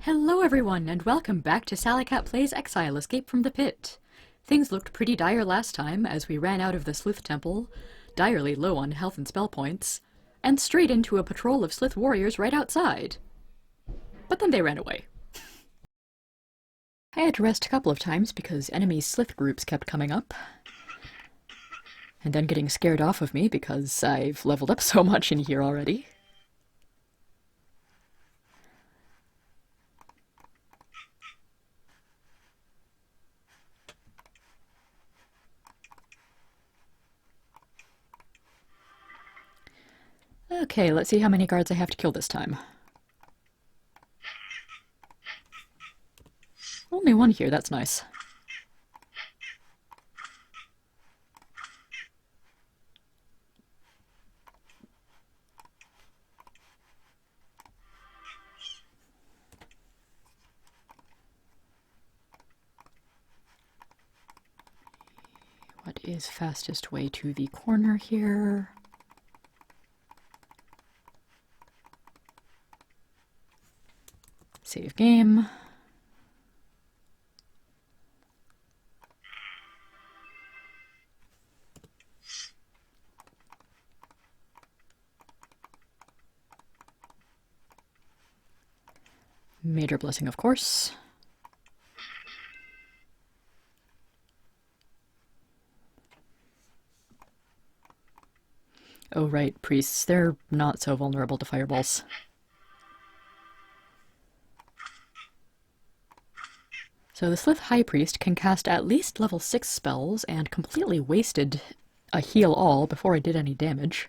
Hello everyone, and welcome back to Sally Cat Plays Exile, Escape from the Pit. Things looked pretty dire last time as we ran out of the Slith Temple, direly low on health and spell points, and straight into a patrol of Slith warriors right outside. But then they ran away. I had to rest a couple of times because enemy Slith groups kept coming up, and then getting scared off of me because I've leveled up so much in here already. Okay, let's see how many guards I have to kill this time. Only one here, that's nice. What is fastest way to the corner here? Save game. Major blessing, of course. Oh right, priests. They're not so vulnerable to fireballs. So the Slith High Priest can cast at least level 6 spells and completely wasted a heal all before I did any damage.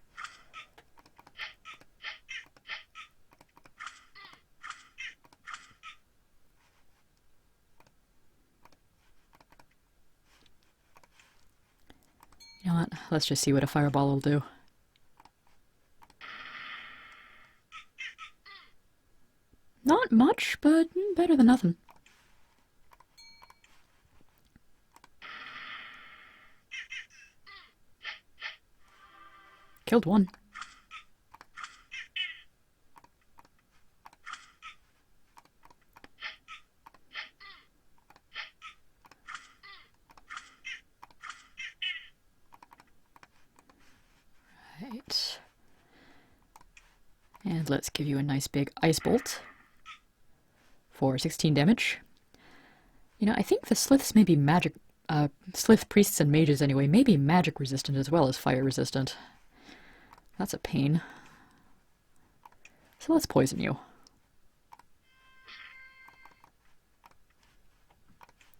You know what? Let's just see what a fireball will do. Not much, but better than nothing. Killed one. Right. And let's give you a nice big ice bolt for 16 damage. You know, I think the Sliths may be magic, Slith priests and mages anyway, may be magic resistant as well as fire resistant. That's a pain. So let's poison you.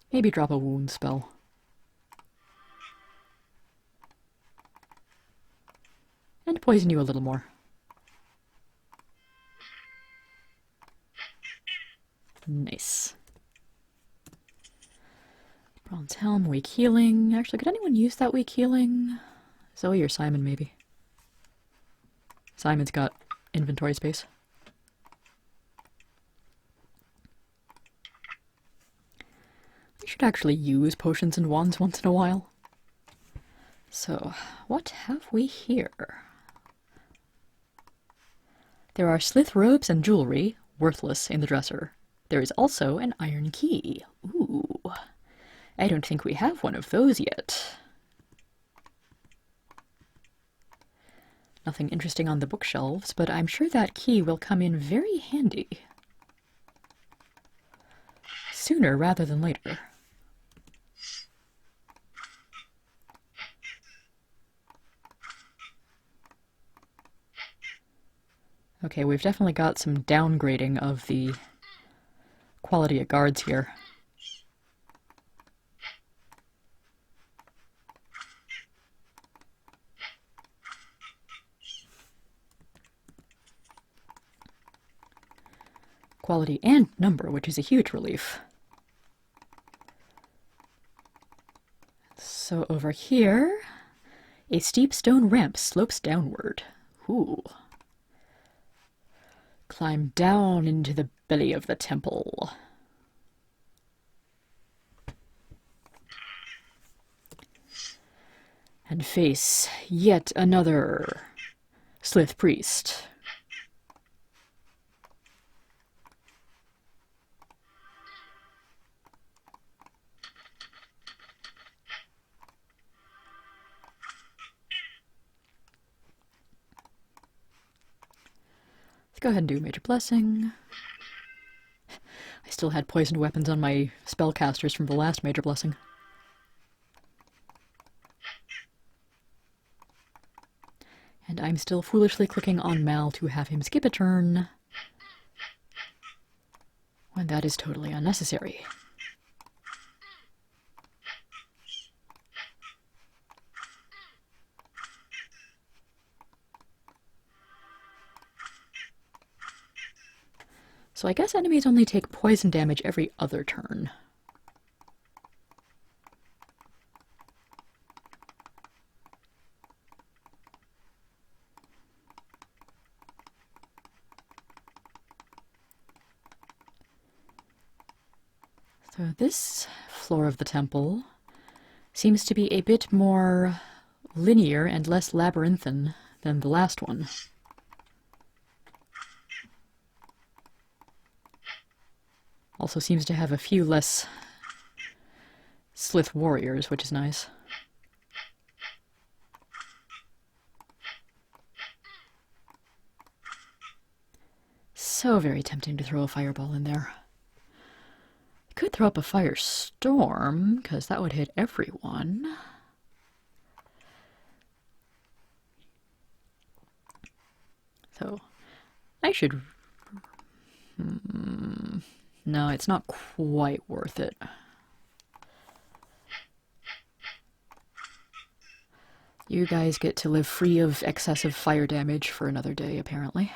Maybe drop a wound spell. And poison you a little more. Nice. Bronze Helm, weak healing. Actually, could anyone use that weak healing? Zoe or Simon, maybe? Simon's got inventory space. I should actually use potions and wands once in a while. So, what have we here? There are Slith robes and jewelry, worthless in the dresser. There is also an iron key. Ooh. I don't think we have one of those yet. Nothing interesting on the bookshelves, but I'm sure that key will come in very handy. Sooner rather than later. Okay, we've definitely got some downgrading of the quality of guards here. Quality and number, which is a huge relief. So over here, a steep stone ramp slopes downward. Ooh. Climb down into the belly of the temple. And face yet another Slith priest. Let's go ahead and do Major Blessing. I still had poisoned weapons on my spellcasters from the last Major Blessing. And I'm still foolishly clicking on Mal to have him skip a turn, when that is totally unnecessary. So I guess enemies only take poison damage every other turn. So this floor of the temple seems to be a bit more linear and less labyrinthine than the last one. Also seems to have a few less Slith warriors, which is nice. So very tempting to throw a fireball in there. I could throw up a firestorm, because that would hit everyone. So, I should... No, it's not quite worth it. You guys get to live free of excessive fire damage for another day, apparently.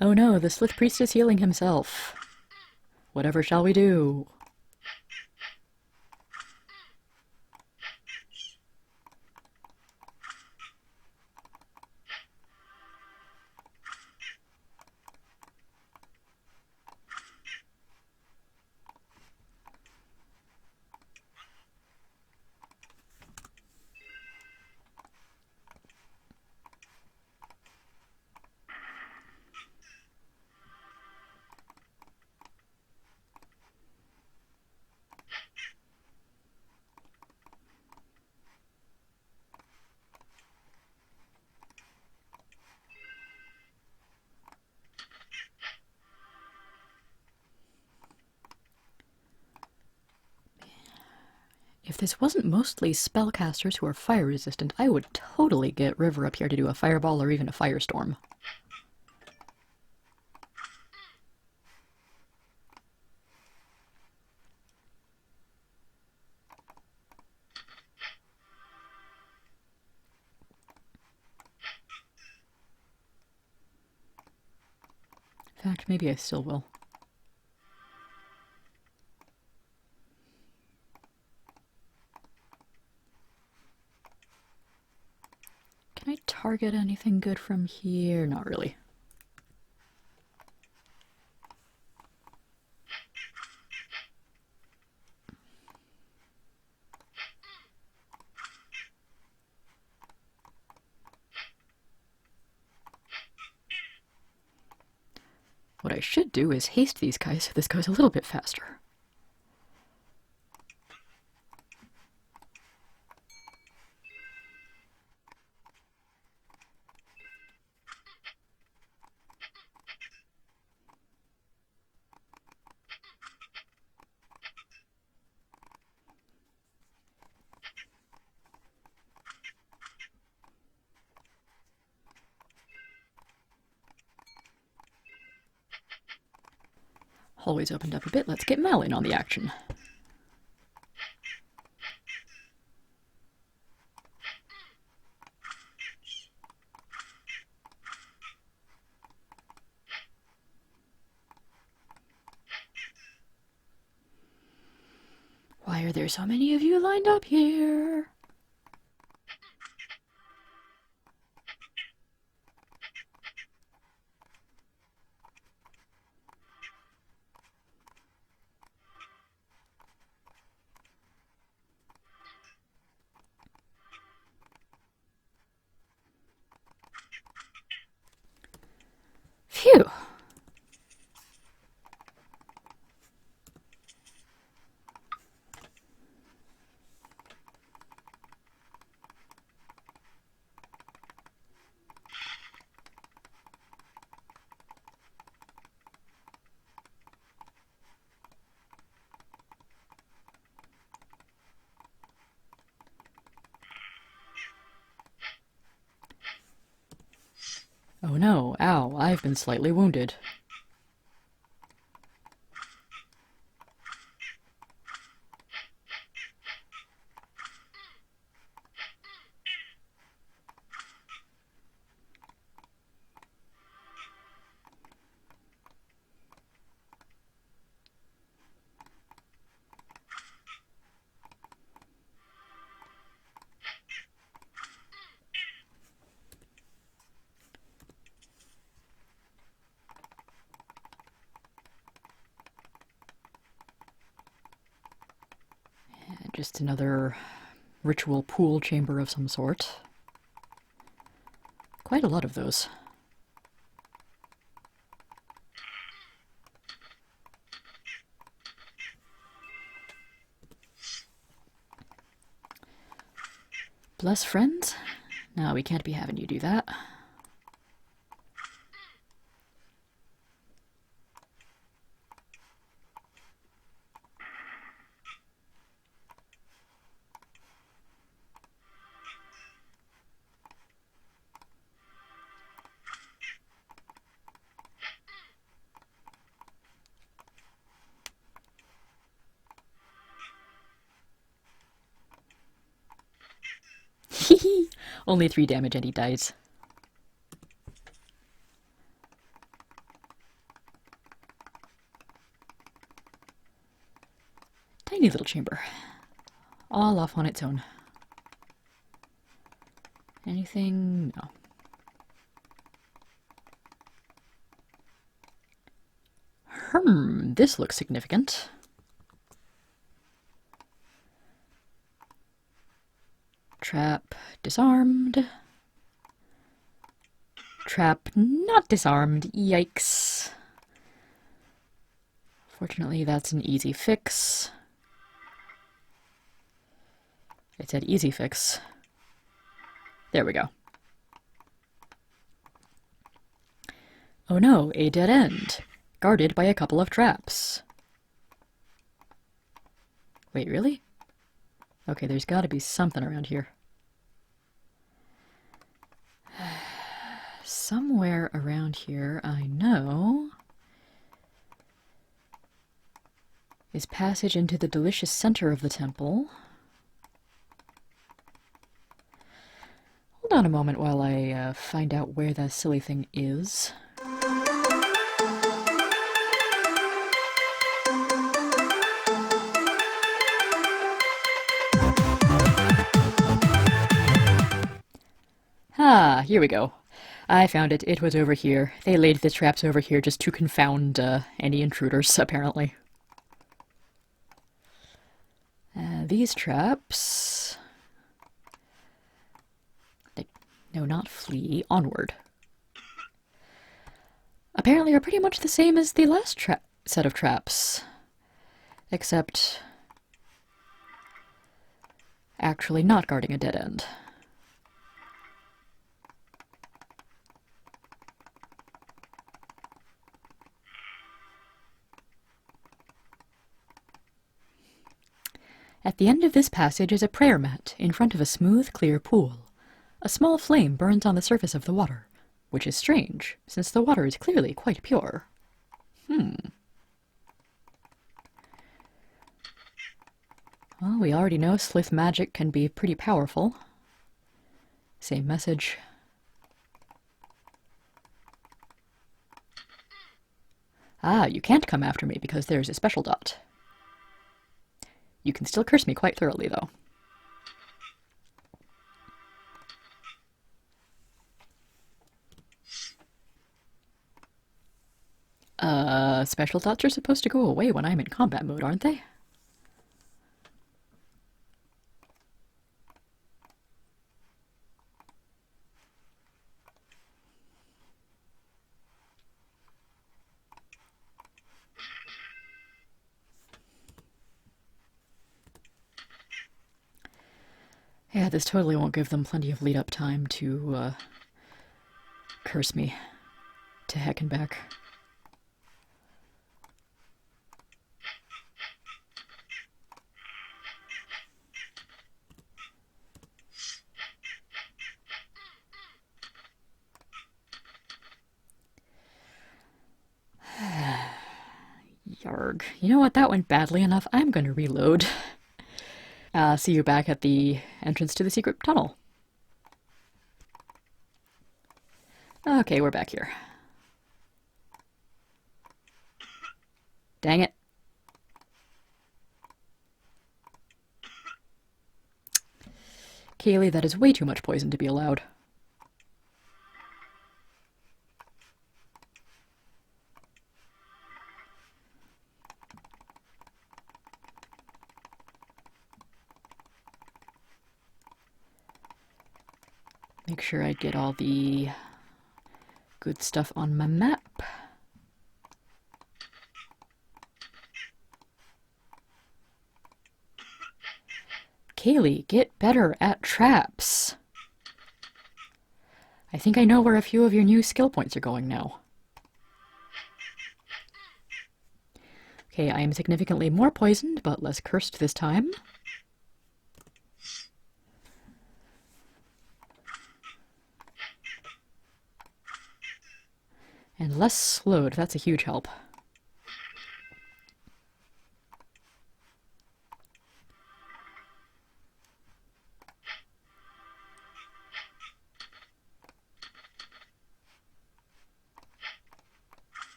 Oh no, the Slith Priest is healing himself. Whatever shall we do? If this wasn't mostly spellcasters who are fire resistant, I would totally get River up here to do a fireball or even a firestorm. In fact, maybe I still will. Can I target anything good from here? Not really. What I should do is haste these guys so this goes a little bit faster. Hallway's opened up a bit. Let's get Mel in on the action. Why are there so many of you lined up here? Oh no, ow, I've been slightly wounded. Just another ritual pool chamber of some sort. Quite a lot of those. Bless friends? No, we can't be having you do that. Only 3 damage and he dies. Tiny little chamber. All off on its own. Anything? No. This looks significant. Trap disarmed. Trap not disarmed. Yikes. Fortunately, that's an easy fix. It said easy fix. There we go. Oh no, a dead end. Guarded by a couple of traps. Wait, really? Okay, there's gotta be something around here. Somewhere around here, I know, is passage into the delicious center of the temple. Hold on a moment while I find out where that silly thing is. Ah, here we go. I found it. It was over here. They laid the traps over here just to confound any intruders, apparently. These traps... No, not flee. Onward. Apparently are pretty much the same as the last set of traps. Except... actually not guarding a dead end. At the end of this passage is a prayer mat in front of a smooth, clear pool. A small flame burns on the surface of the water, which is strange, since the water is clearly quite pure. Well, we already know Slith magic can be pretty powerful. Same message. Ah, you can't come after me because there's a special dot. You can still curse me quite thoroughly, though. Special dots are supposed to go away when I'm in combat mode, aren't they? Yeah, this totally won't give them plenty of lead-up time to, curse me to heck and back. Yarg. You know what? That went badly enough. I'm going to reload. See you back at the entrance to the secret tunnel. Okay, we're back here. Dang it. Kaylee, that is way too much poison to be allowed. Make sure I get all the good stuff on my map. Kaylee, get better at traps. I think I know where a few of your new skill points are going now. Okay, I am significantly more poisoned, but less cursed this time. And less slowed, that's a huge help.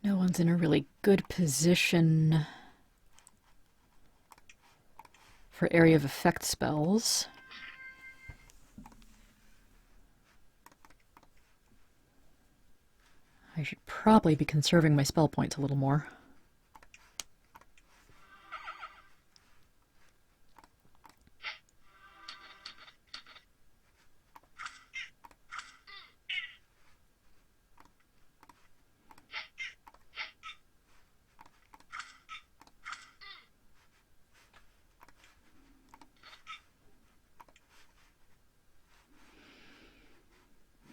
No one's in a really good position for area of effect spells. I should probably be conserving my spell points a little more.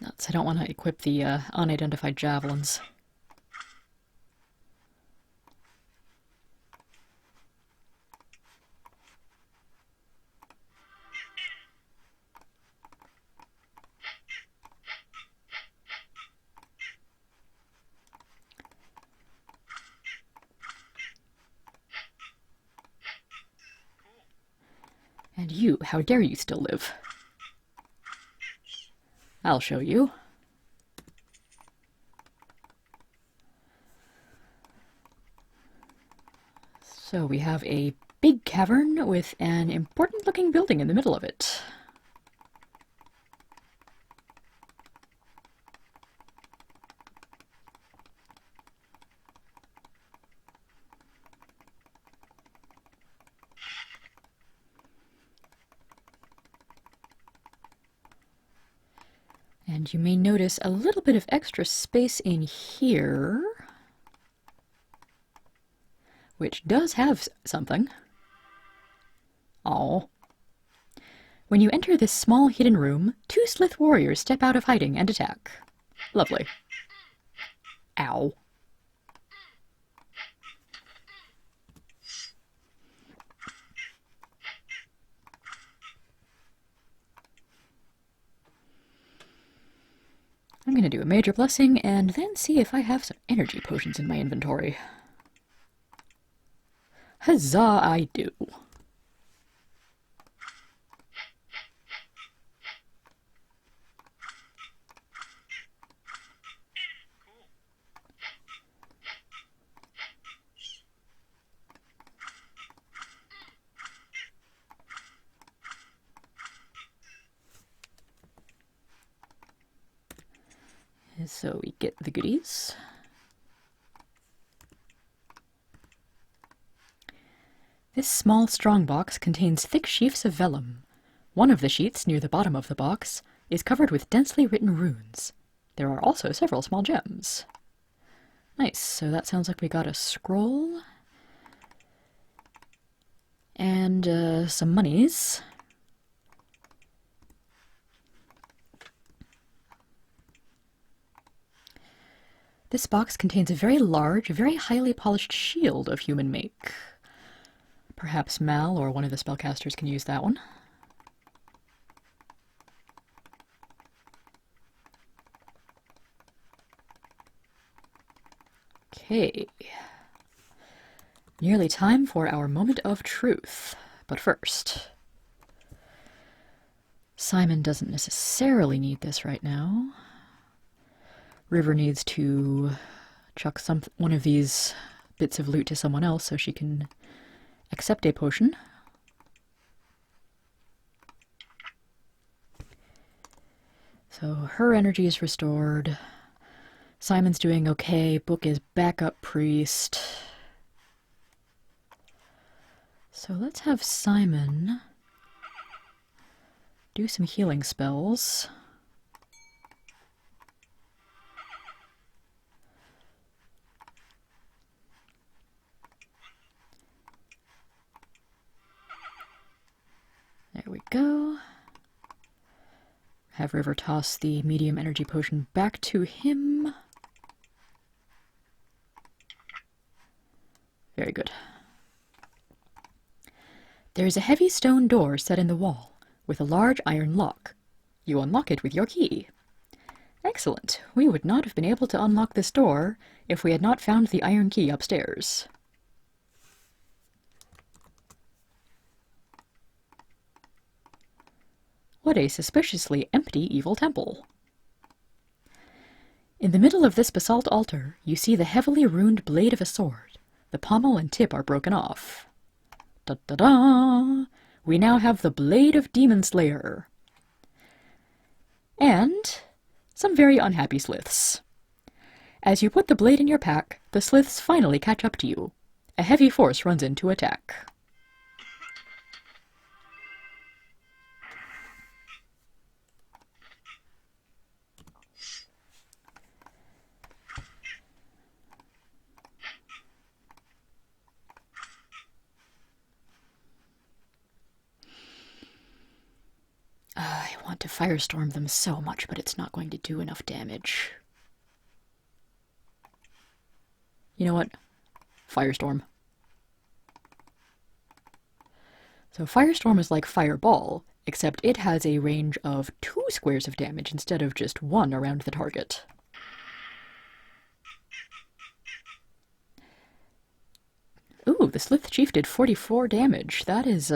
Nuts, I don't want to equip the unidentified javelins. And you, how dare you still live? I'll show you. So we have a big cavern with an important-looking building in the middle of it. And you may notice a little bit of extra space in here, which does have something. Oh. When you enter this small hidden room, 2 Slith warriors step out of hiding and attack. Lovely. Ow. I'm going to do a major blessing and then see if I have some energy potions in my inventory. Huzzah, I do. So we get the goodies. This small strongbox contains thick sheafs of vellum. One of the sheets near the bottom of the box is covered with densely written runes. There are also several small gems. Nice, so that sounds like we got a scroll. And some monies. This box contains a very large, very highly polished shield of human make. Perhaps Mal or one of the spellcasters can use that one. Okay. Nearly time for our moment of truth. But first, Simon doesn't necessarily need this right now. River needs to chuck one of these bits of loot to someone else so she can accept a potion. So her energy is restored. Simon's doing okay. Book is backup priest. So let's have Simon do some healing spells. There we go. Have River toss the medium energy potion back to him. Very good. There is a heavy stone door set in the wall, with a large iron lock. You unlock it with your key. Excellent. We would not have been able to unlock this door if we had not found the iron key upstairs. What a suspiciously empty evil temple. In the middle of this basalt altar, you see the heavily runed blade of a sword. The pommel and tip are broken off. Da-da-da! We now have the Blade of Demon Slayer. And some very unhappy Sliths. As you put the blade in your pack, the Sliths finally catch up to you. A heavy force runs in to attack. I want to firestorm them so much, but it's not going to do enough damage. You know what? Firestorm. So Firestorm is like Fireball, except it has a range of 2 squares of damage instead of just 1 around the target. Ooh, the Slith Chief did 44 damage. That is,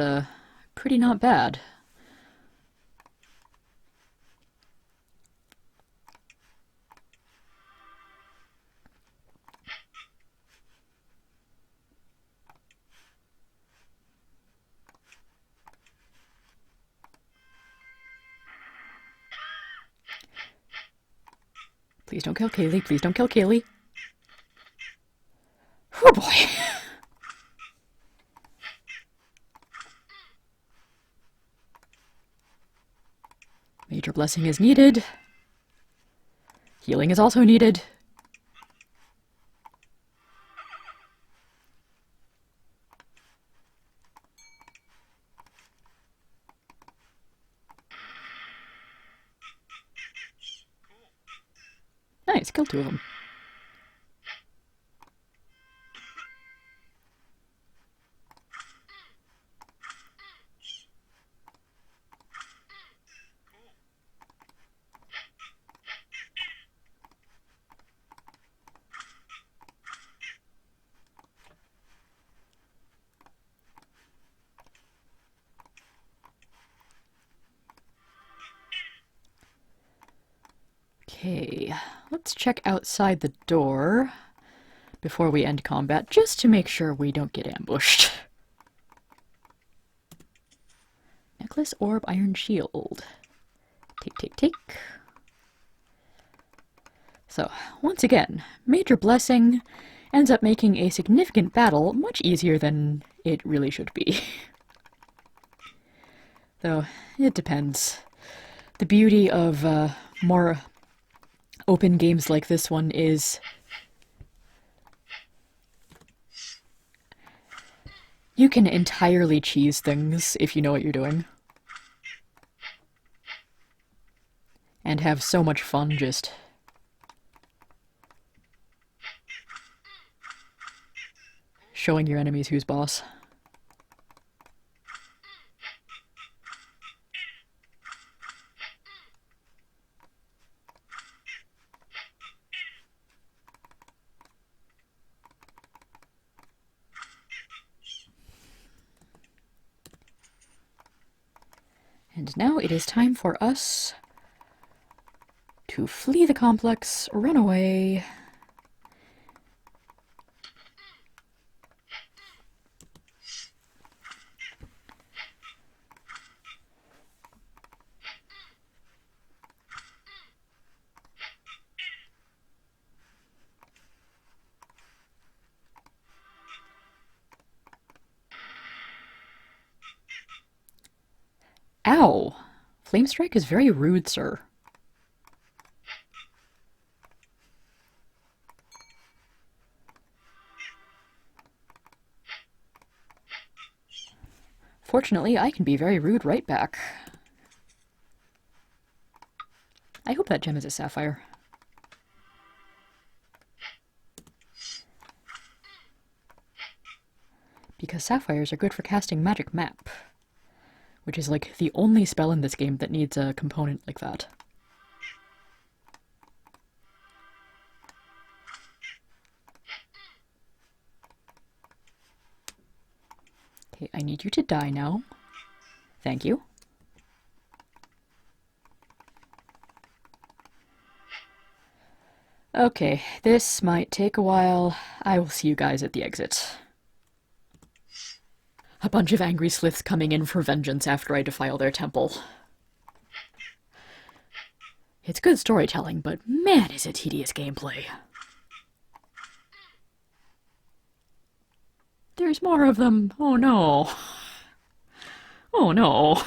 pretty not bad. Please don't kill Kaylee. Please don't kill Kaylee. Oh boy. Major blessing is needed. Healing is also needed. Nice, kill 2 of them. Okay, let's check outside the door before we end combat, just to make sure we don't get ambushed. Necklace, orb, iron shield. Take, take, take. So, once again, Major Blessing ends up making a significant battle much easier than it really should be. Though, it depends. The beauty of more open games like this one is you can entirely cheese things if you know what you're doing. And have so much fun just showing your enemies who's boss. And now it is time for us to flee the complex, run away. Ow! Flame Strike is very rude, sir. Fortunately, I can be very rude right back. I hope that gem is a sapphire. Because sapphires are good for casting Magic Map, which is like the only spell in this game that needs a component like that. Okay, I need you to die now. Thank you. Okay, this might take a while. I will see you guys at the exit. A bunch of angry Sliths coming in for vengeance after I defile their temple. It's good storytelling, but man, is it tedious gameplay. There's more of them. Oh no. Oh no.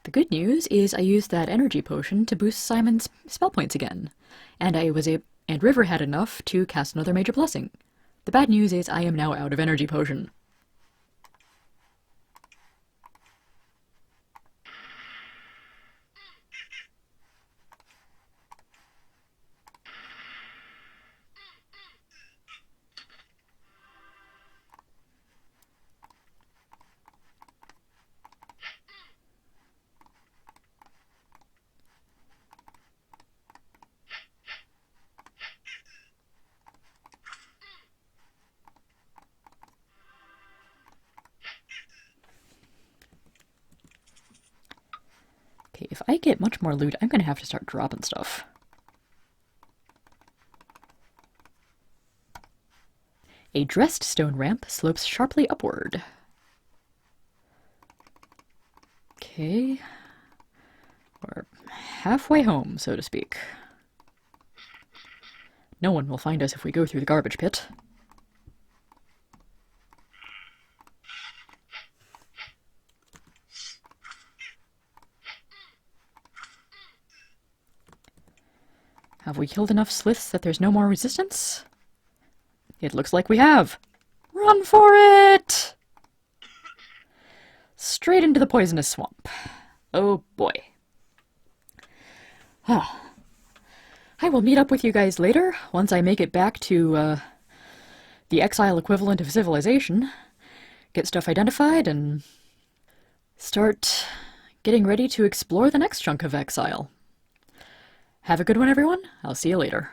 The good news is I used that energy potion to boost Simon's spell points again, and and River had enough to cast another major blessing. The bad news is I am now out of energy potion. Okay, if I get much more loot, I'm gonna have to start dropping stuff. A dressed stone ramp slopes sharply upward. Okay. We're halfway home, so to speak. No one will find us if we go through the garbage pit. Have we killed enough Sliths that there's no more resistance? It looks like we have. Run for it! Straight into the poisonous swamp. Oh boy. I will meet up with you guys later, once I make it back to the Exile equivalent of civilization, get stuff identified, and start getting ready to explore the next chunk of Exile. Have a good one, everyone. I'll see you later.